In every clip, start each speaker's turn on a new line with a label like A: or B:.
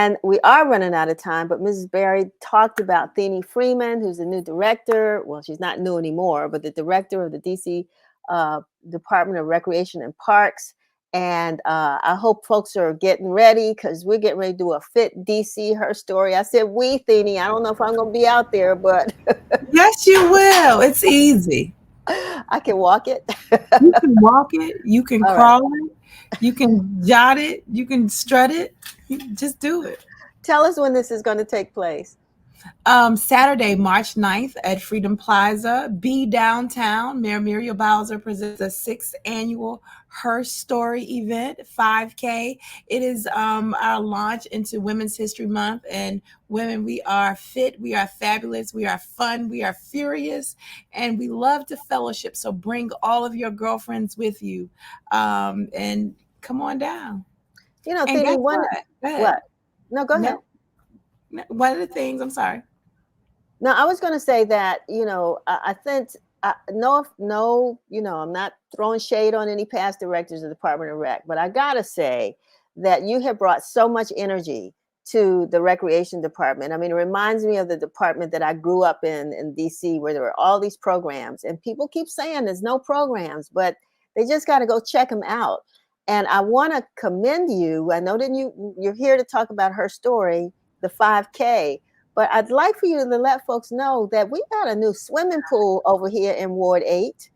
A: And we are running out of time, but Mrs. Berry talked about Thennie Freeman, who's the new director. Well, she's not new anymore, but the director of the DC Department of Recreation and Parks. And I hope folks are getting ready because we're getting ready to do a Fit DC, her story. I said, we, Thennie, I don't know if I'm going to be out there, but
B: Yes, you will. It's easy.
A: I can walk it.
B: You can walk it, you can
A: All right.
B: crawl it, you can jot it, you can strut it. Just do it.
A: Tell us when this is going to take place.
B: Saturday, March 9th at Freedom Plaza, B downtown. Mayor Muriel Bowser presents the sixth annual Her Story event, 5K. It is our launch into Women's History Month. And women, we are fit, we are fabulous, we are fun, we are furious, and we love to fellowship. So bring all of your girlfriends with you, and come on down.
A: You know,
B: And guess
A: Thennie, one,
B: what? Go ahead.
A: what? No, go ahead.
B: No, one of the things, I'm sorry.
A: No, I was going to say that, I think, no, I'm not throwing shade on any past directors of the Department of Rec, but I got to say that you have brought so much energy to the recreation department. I mean, it reminds me of the department that I grew up in DC, where there were all these programs, and people keep saying there's no programs, but they just got to go check them out. And I want to commend you. I know that you're here to talk about her story, the 5K. But I'd like for you to let folks know that we got a new swimming pool over here in Ward 8.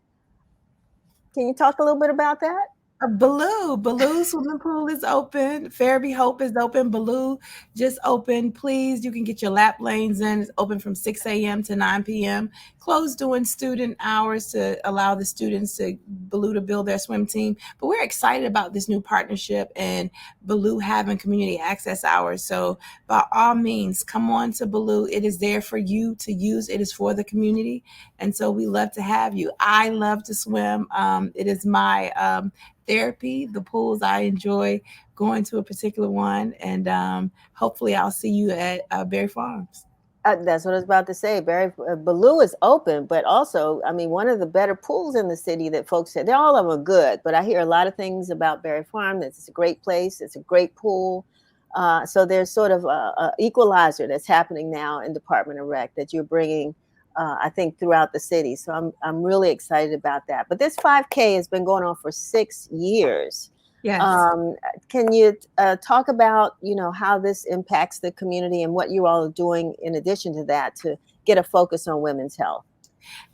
A: Can you talk a little bit about that?
B: Baloo swimming pool is open. Fairby Hope is open. Baloo just open. Please, you can get your lap lanes in. It's open from 6 a.m. to 9 p.m. Closed during student hours to allow the students to Baloo to build their swim team. But we're excited about this new partnership and Baloo having community access hours. So by all means, come on to Baloo. It is there for you to use. It is for the community. And so we love to have you. I love to swim. It is my therapy, the pools. I enjoy going to a particular one, and hopefully I'll see you at Berry Farms.
A: That's what I was about to say. Baloo is open, but also, I mean, one of the better pools in the city that folks say, they're all of them are good, but I hear a lot of things about Berry Farm. That it's a great place. It's a great pool. So there's sort of a equalizer that's happening now in Department of Rec that you're bringing, I think, throughout the city. So I'm really excited about that. But this 5K has been going on for 6 years.
B: Yes.
A: Can you talk about, how this impacts the community and what you all are doing in addition to that to get a focus on women's health?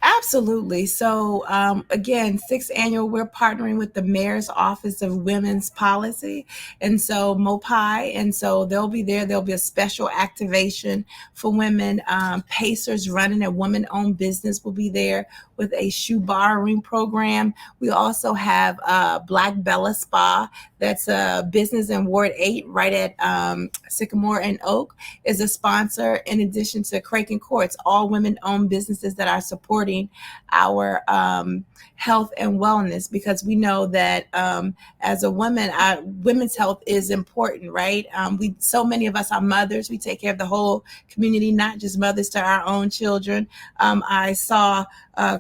B: Absolutely. So, again, sixth annual, we're partnering with the Mayor's Office of Women's Policy. And so, MOPI, and so they'll be there. There'll be a special activation for women. Pacers running a woman-owned business will be there with a shoe borrowing program. We also have Black Bella Spa. That's a business in Ward 8 right at Sycamore and Oak is a sponsor, in addition to Kraken Courts, all women-owned businesses that are supporting our health and wellness, because we know that as a woman, women's health is important, right? So many of us are mothers. We take care of the whole community, not just mothers to our own children. I saw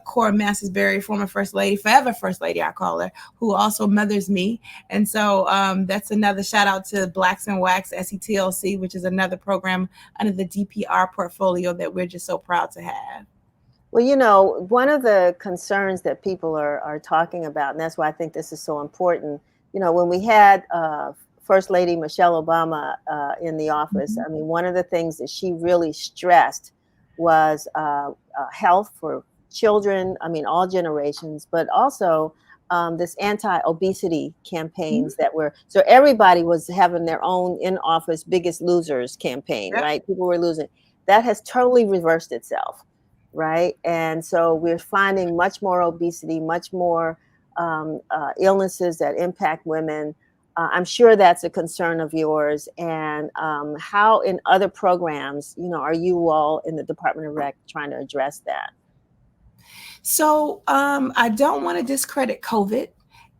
B: Cora Massarsberry, former First Lady, forever First Lady, I call her, who also mothers me. And so that's another shout out to Blacks and Wax, SETLC, which is another program under the DPR portfolio that we're just so proud to have.
A: Well, one of the concerns that people are talking about, and that's why I think this is so important, when we had First Lady Michelle Obama in the office, I mean, one of the things that she really stressed was health for children, I mean, all generations, but also this anti-obesity campaigns that were, so everybody was having their own in-office Biggest Losers campaign,
B: Yep.
A: right? People were losing. That has totally reversed itself. Right. And so we're finding much more obesity, much more illnesses that impact women. I'm sure that's a concern of yours. And how in other programs, are you all in the Department of Rec trying to address that?
B: So I don't want to discredit COVID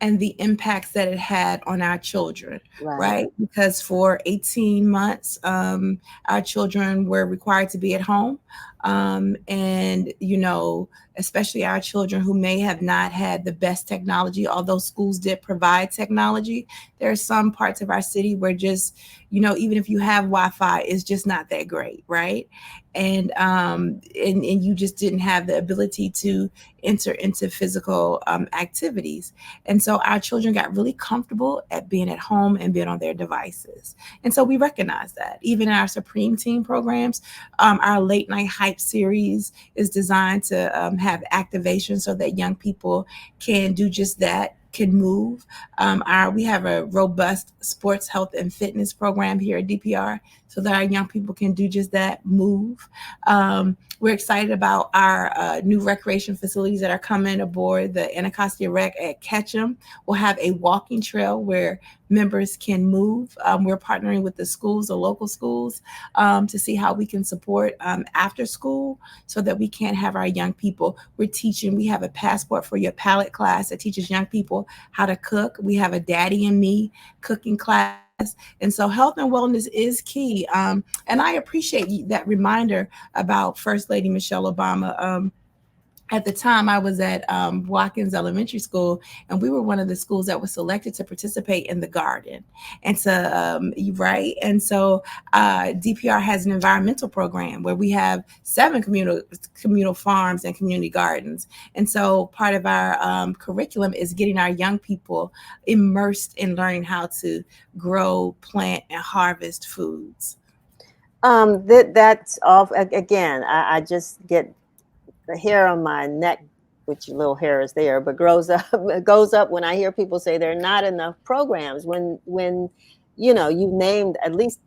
B: and the impacts that it had on our children, right? Because for 18 months, our children were required to be at home. And, especially our children who may have not had the best technology, although schools did provide technology, there are some parts of our city where just, even if you have Wi-Fi, it's just not that great, right? And you just didn't have the ability to enter into physical activities. And so our children got really comfortable at being at home and being on their devices. And so we recognize that. Even in our Supreme Team programs, our late night hype series is designed to have activation so that young people can do just that, can move. We have a robust sports health and fitness program here at DPR so that our young people can do just that, move. We're excited about our new recreation facilities that are coming aboard. The Anacostia Rec at Ketchum will have a walking trail where members can move. We're partnering with the schools, the local schools, to see how we can support after school so that we can have our young people. We have a Passport for Your Palate class that teaches young people how to cook. We have a Daddy and Me cooking class. And so health and wellness is key. And I appreciate that reminder about First Lady Michelle Obama. At the time, I was at Watkins Elementary School, and we were one of the schools that was selected to participate in the garden. And right. And so DPR has an environmental program where we have 7 communal farms and community gardens. And so part of our curriculum is getting our young people immersed in learning how to grow, plant, and harvest foods.
A: That's all. Again, I just get the hair on my neck, which little hair is there, but goes up when I hear people say there are not enough programs. When you named at least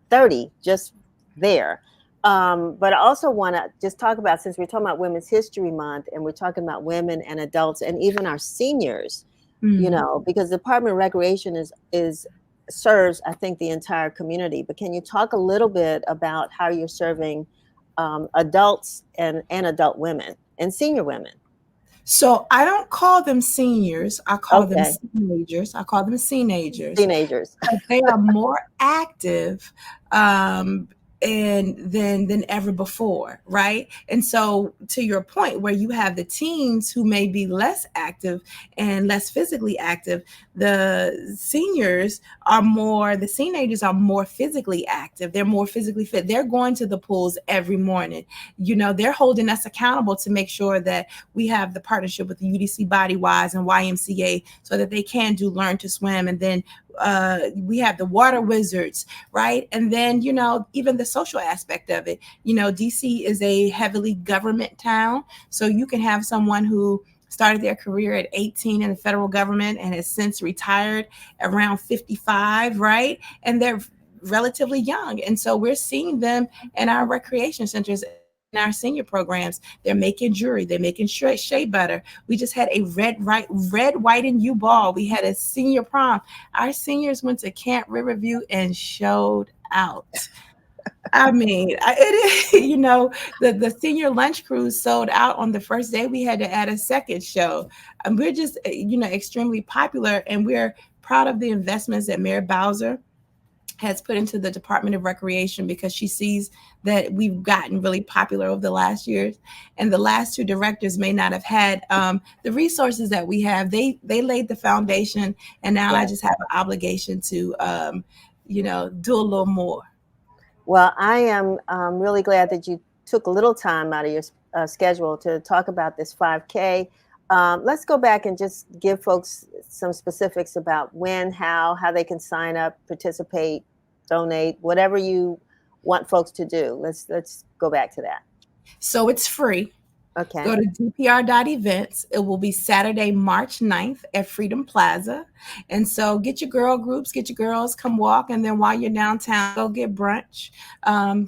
A: 30 just there. But I also want to just talk about, since we're talking about Women's History Month and we're talking about women and adults and even our seniors, because the Department of Recreation is serves, I think, the entire community. But can you talk a little bit about how you're serving adults and adult women and senior women?
B: So I don't call them seniors. I call them
A: Okay.
B: teenagers. I call them teenagers.
A: Teenagers.
B: They are more active and than ever before, right? And so to your point, where you have the teens who may be less active and less physically active, the teenagers are more physically active. They're more physically fit. They're going to the pools every morning. They're holding us accountable to make sure that we have the partnership with the UDC Bodywise and YMCA so that they can do Learn to Swim. And then we have the water wizards, right? And then, even the social aspect of it. DC is a heavily government town. So you can have someone who started their career at 18 in the federal government and has since retired around 55, right? And they're relatively young. And so we're seeing them in our recreation centers, in our senior programs. They're making jewelry, they're making shea butter. We just had a red, white, and U ball. We had a senior prom. Our seniors went to Camp Riverview and showed out. I mean, the senior lunch cruise sold out on the first day. We had to add a second show. And we're just, extremely popular, and we're proud of the investments that Mayor Bowser has put into the Department of Recreation, because she sees that we've gotten really popular over the last years. And the last 2 directors may not have had the resources that we have. They laid the foundation, and now I just have an obligation to, do a little more.
A: Well, I am really glad that you took a little time out of your schedule to talk about this 5K. Let's go back and just give folks some specifics about when, how they can sign up, participate, donate, whatever you want folks to do. Let's go back to that.
B: So it's free.
A: Okay.
B: Go to dpr.events. It will be Saturday, March 9th at Freedom Plaza. And so get your girl groups, get your girls, come walk. And then while you're downtown, go get brunch.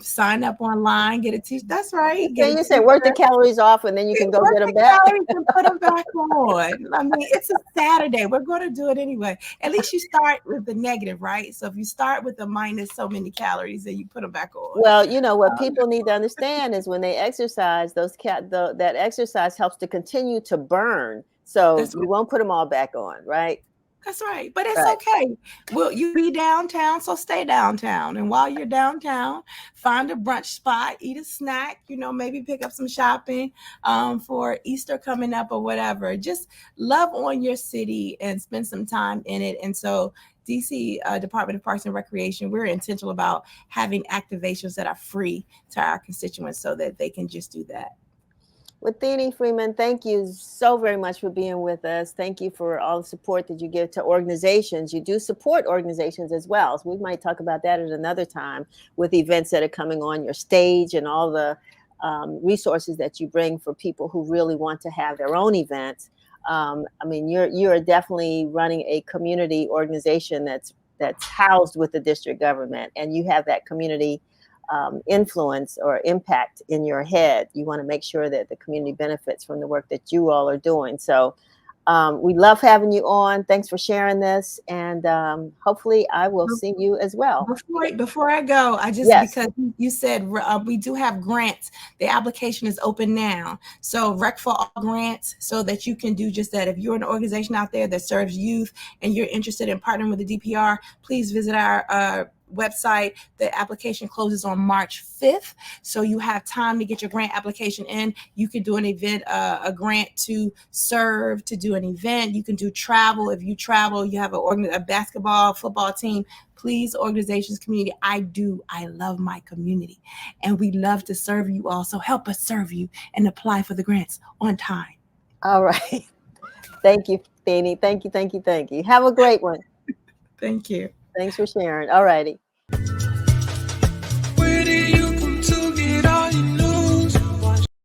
B: Sign up online, get a t-shirt. That's right.
A: You said work the calories off, and then you can go get them back.
B: And put them back on. I mean, it's a Saturday. We're going to do it anyway. At least you start with the negative, right? So if you start with a minus so many calories, then you put them back on.
A: Well, what people need to understand is when they exercise, that exercise helps to continue to burn. So you won't put them all back on, right?
B: That's right. But it's
A: Right.
B: okay. Will you be downtown? So stay downtown. And while you're downtown, find a brunch spot, eat a snack, maybe pick up some shopping for Easter coming up or whatever. Just love on your city and spend some time in it. And so, DC Department of Parks and Recreation, we're intentional about having activations that are free to our constituents so that they can just do that.
A: Well, Thennie Freeman, thank you so very much for being with us. Thank you for all the support that you give to organizations. You do support organizations as well. So we might talk about that at another time with events that are coming on your stage and all the resources that you bring for people who really want to have their own events. I mean, you're definitely running a community organization that's housed with the district government, and you have that community influence or impact in your head. You want to make sure that the community benefits from the work that you all are doing. So we love having you on. Thanks for sharing this. And hopefully I will see you as well.
B: Before I go,
A: Yes.
B: because you said we do have grants. The application is open now. So Rec for All grants, so that you can do just that. If you're an organization out there that serves youth and you're interested in partnering with the DPR, please visit our website. The application closes on March 5th. So you have time to get your grant application in. You can do an event, a grant to serve, to do an event. You can do travel. If you travel, you have a basketball, football team. Please, organizations, community, I love my community. And we love to serve you all. So help us serve you and apply for the grants on time.
A: All right. Thank you, Thennie. Thank you. Thank you. Thank you. Have a great one.
B: Thank you.
A: Thanks for sharing. All righty.